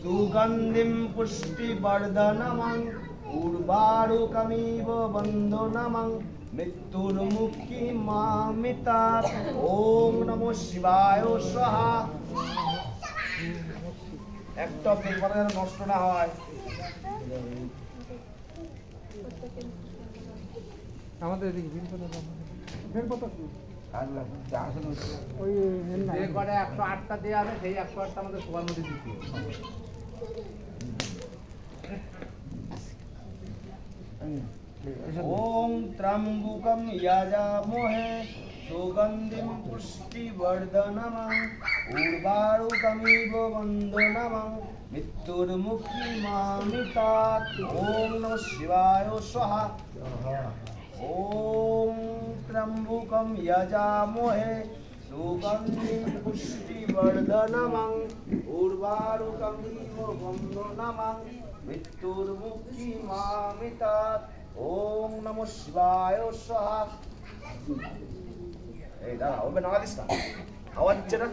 সুগন্ধিম পুষ্টিবর্ধনমং উর্বারুকমিব বন্দনমং মৃত্যুর্মুক্তি মামিতাৎ। ওম নমো শিবায় স্বাহা। একটা পেপার যেন নষ্ট না হয়। আমাদের এদিকে বেলপাতা কি? ওই যে করে 108টা দেওয়া হবে সেই 108টা আমাদের সবার মধ্যে দিতে হবে। ওম ত্রম্বকম যজামহে সুগন্ধিম পুষ্টিবর্ধনমং উর্বারুকমিব বন্দনমং মৃত্যুর্মুক্তিমামিতাৎ। ওম নমঃ শিবায় স্বাহা। ওম ত্রম্বকম যজামহে সুগন্ধিম পুষ্টিবর্ধনমং উর্বারুকমিব বন্দনমং মৃত্যুর্মুক্তিমামিতাৎ। ওম নমঃ শিবায় স্বাহা। এই দাঁড়া, ওবে নাড়া দিস না, আওয়াজ দিচ্ছে না।